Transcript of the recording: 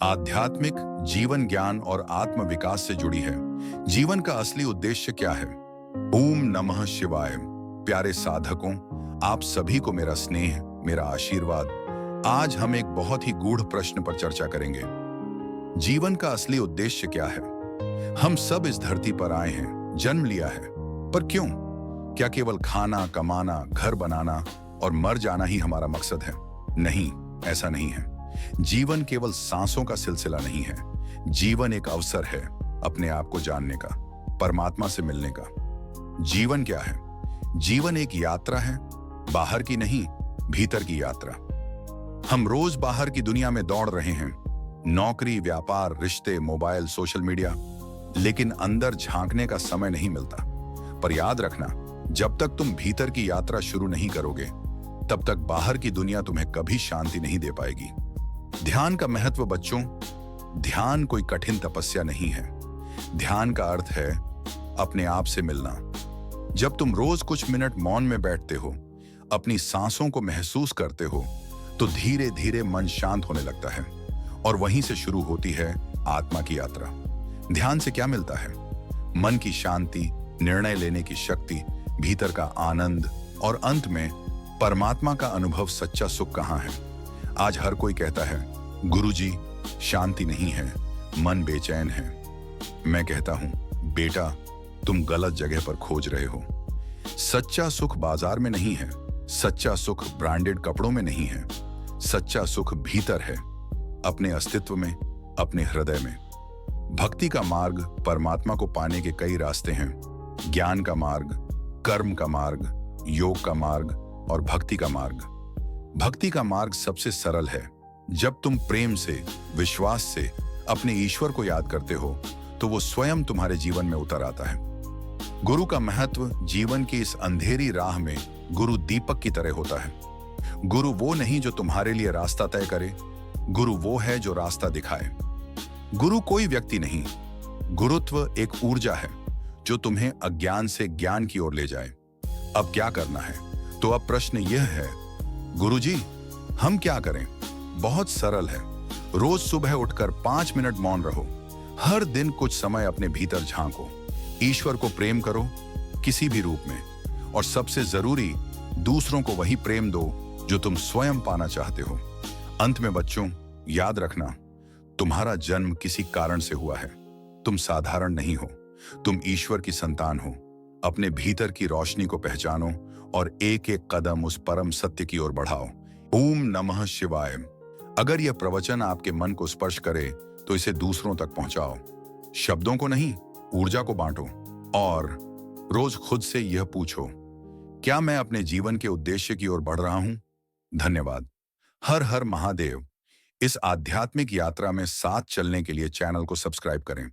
आध्यात्मिक जीवन ज्ञान और आत्म विकास से जुड़ी है। जीवन का असली उद्देश्य क्या है? ओम नमः शिवाय। प्यारे साधकों, आप सभी को मेरा स्नेह, मेरा आशीर्वाद। आज हम एक बहुत ही गूढ़ प्रश्न पर चर्चा करेंगे। जीवन का असली उद्देश्य क्या है? हम सब इस धरती पर आए हैं, जन्म लिया है, पर क्यों? क्या केवल खाना, कमाना, घर बनाना और मर जाना ही हमारा मकसद है? नहीं, ऐसा नहीं है। जीवन केवल सांसों का सिलसिला नहीं है। जीवन एक अवसर है अपने आप को जानने का, परमात्मा से मिलने का। जीवन क्या है? जीवन एक यात्रा है, बाहर की नहीं, भीतर की यात्रा। हम रोज बाहर की दुनिया में दौड़ रहे हैं, नौकरी, व्यापार, रिश्ते, मोबाइल, सोशल मीडिया, लेकिन अंदर झांकने का समय नहीं मिलता। पर याद रखना, जब तक तुम भीतर की यात्रा शुरू नहीं करोगे, तब तक बाहर की दुनिया तुम्हें कभी शांति नहीं दे पाएगी। ध्यान का महत्व बच्चों, ध्यान कोई कठिन तपस्या नहीं है। ध्यान का अर्थ है अपने आप से मिलना। जब तुम रोज कुछ मिनट मौन में बैठते हो, अपनी सांसों को महसूस करते हो, तो धीरे धीरे मन शांत होने लगता है और वहीं से शुरू होती है आत्मा की यात्रा। ध्यान से क्या मिलता है? मन की शांति, निर्णय लेने की शक्ति, भीतर का आनंद और अंत में परमात्मा का अनुभव। सच्चा सुख कहाँ है? आज हर कोई कहता है, गुरुजी, शांति नहीं है, मन बेचैन है। मैं कहता हूं, बेटा, तुम गलत जगह पर खोज रहे हो। सच्चा सुख बाजार में नहीं है, सच्चा सुख ब्रांडेड कपड़ों में नहीं है। सच्चा सुख भीतर है, अपने अस्तित्व में, अपने हृदय में। भक्ति का मार्ग, परमात्मा को पाने के कई रास्ते हैं। ज्ञान का मार्ग, कर्म का मार्ग, योग का मार्ग और भक्ति का मार्ग। भक्ति का मार्ग सबसे सरल है। जब तुम प्रेम से, विश्वास से अपने ईश्वर को याद करते हो, तो वो स्वयं तुम्हारे जीवन में उतर आता है। गुरु का महत्व, जीवन की इस अंधेरी राह में गुरु दीपक की तरह होता है। गुरु वो नहीं जो तुम्हारे लिए रास्ता तय करे, गुरु वो है जो रास्ता दिखाए। गुरु कोई व्यक्ति नहीं, गुरुत्व एक ऊर्जा है जो तुम्हें अज्ञान से ज्ञान की ओर ले जाए। अब क्या करना है? तो अब प्रश्न यह है, गुरुजी, हम क्या करें? बहुत सरल है। रोज सुबह उठकर 5 मिनट मौन रहो। हर दिन कुछ समय अपने भीतर झांको। ईश्वर को प्रेम करो, किसी भी रूप में। और सबसे जरूरी, दूसरों को वही प्रेम दो जो तुम स्वयं पाना चाहते हो। अंत में बच्चों, याद रखना, तुम्हारा जन्म किसी कारण से हुआ है। तुम साधारण नहीं हो, तुम ईश्वर की संतान हो। अपने भीतर की रोशनी को पहचानो और एक एक कदम उस परम सत्य की ओर बढ़ाओ। ओम नमः शिवाय। अगर यह प्रवचन आपके मन को स्पर्श करे, तो इसे दूसरों तक पहुंचाओ। शब्दों को नहीं, ऊर्जा को बांटो। और रोज खुद से यह पूछो, क्या मैं अपने जीवन के उद्देश्य की ओर बढ़ रहा हूं? धन्यवाद। हर हर महादेव। इस आध्यात्मिक यात्रा में साथ चलने के लिए चैनल को सब्सक्राइब करें।